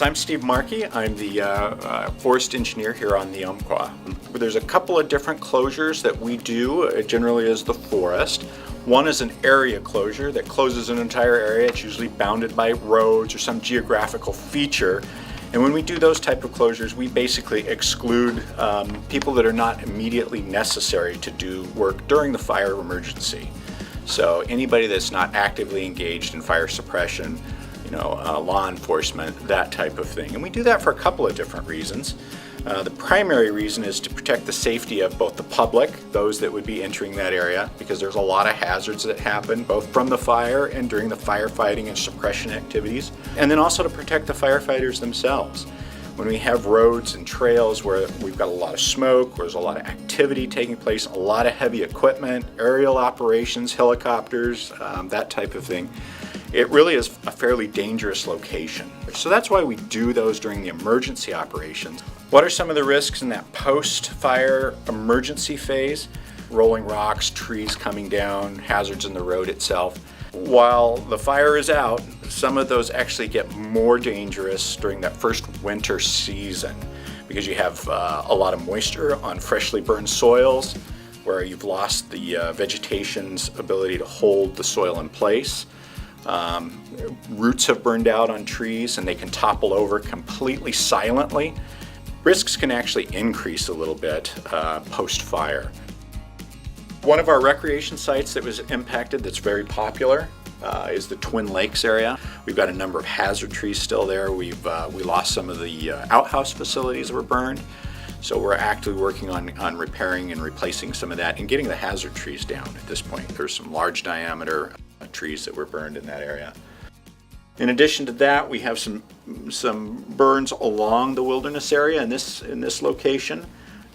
I'm Steve Marchi. I'm the forest engineer here on the Umpqua. There's a couple of different closures that we do, generally as the forest. One is an area closure that closes an entire area. It's usually bounded by roads or some geographical feature. And when we do those type of closures, we basically exclude people that are not immediately necessary to do work during the fire emergency. So anybody that's not actively engaged in fire suppression, law enforcement, that type of thing. And we do that for a couple of different reasons. The primary reason is to protect the safety of both the public, those that would be entering that area, because there's a lot of hazards that happen both from the fire and during the firefighting and suppression activities. And then also to protect the firefighters themselves. When we have roads and trails where we've got a lot of smoke, where there's a lot of activity taking place, a lot of heavy equipment, aerial operations, helicopters, that type of thing, it really is a fairly dangerous location. So that's why we do those during the emergency operations. What are some of the risks in that post-fire emergency phase? Rolling rocks, trees coming down, hazards in the road itself. While the fire is out, some of those actually get more dangerous during that first winter season because you have a lot of moisture on freshly burned soils where you've lost the vegetation's ability to hold the soil in place. Roots have burned out on trees and they can topple over completely silently. Risks can actually increase a little bit post-fire. One of our recreation sites that was impacted that's very popular is the Twin Lakes area. We've got a number of hazard trees still there. We lost some of the outhouse facilities that were burned. So we're actively working on repairing and replacing some of that and getting the hazard trees down at this point. There's some large diameter trees that were burned in that area. In addition to that, we have some burns along the wilderness area in this location,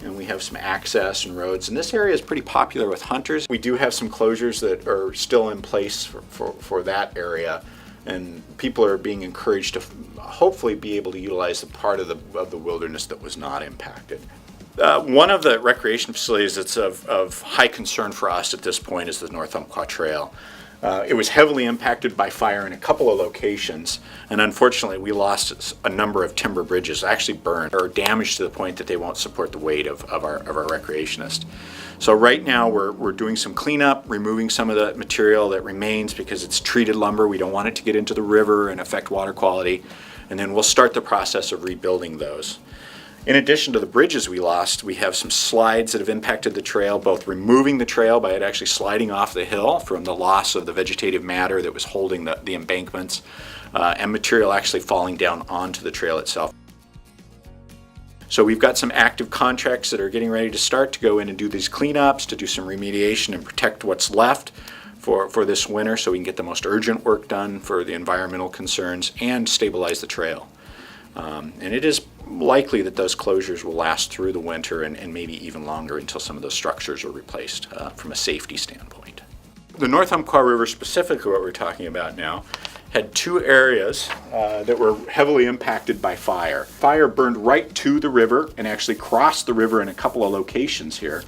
and we have some access and roads. And this area is pretty popular with hunters. We do have some closures that are still in place for that area, and people are being encouraged to hopefully be able to utilize the part of the wilderness that was not impacted. One of the recreation facilities that's of high concern for us at this point is the North Umpqua Trail. It was heavily impacted by fire in a couple of locations, and unfortunately we lost a number of timber bridges, actually burned or damaged to the point that they won't support the weight of our recreationists. So right now we're doing some cleanup, removing some of the material that remains because it's treated lumber. We don't want it to get into the river and affect water quality, and then we'll start the process of rebuilding those. In addition to the bridges we lost, we have some slides that have impacted the trail, both removing the trail by it actually sliding off the hill from the loss of the vegetative matter that was holding the embankments, and material actually falling down onto the trail itself. So we've got some active contracts that are getting ready to start to go in and do these cleanups, to do some remediation and protect what's left for this winter so we can get the most urgent work done for the environmental concerns and stabilize the trail. And it is likely that those closures will last through the winter and maybe even longer until some of those structures are replaced from a safety standpoint. The North Umpqua River, specifically what we're talking about now, had two areas that were heavily impacted by fire. Fire burned right to the river and actually crossed the river in a couple of locations here.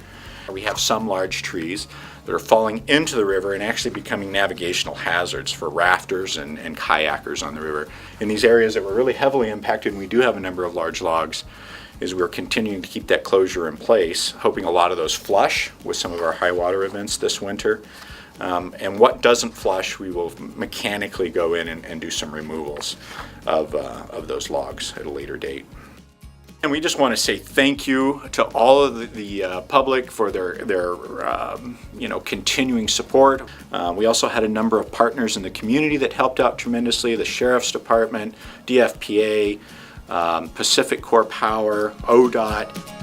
We have some large trees that are falling into the river and actually becoming navigational hazards for rafters and kayakers on the river. In these areas that were really heavily impacted, and we do have a number of large logs, is we're continuing to keep that closure in place, hoping a lot of those flush with some of our high water events this winter. And what doesn't flush, we will mechanically go in and do some removals of those logs at a later date. And we just want to say thank you to all of the public for their continuing support. We also had a number of partners in the community that helped out tremendously: the Sheriff's Department, DFPA, Pacific Core Power, ODOT.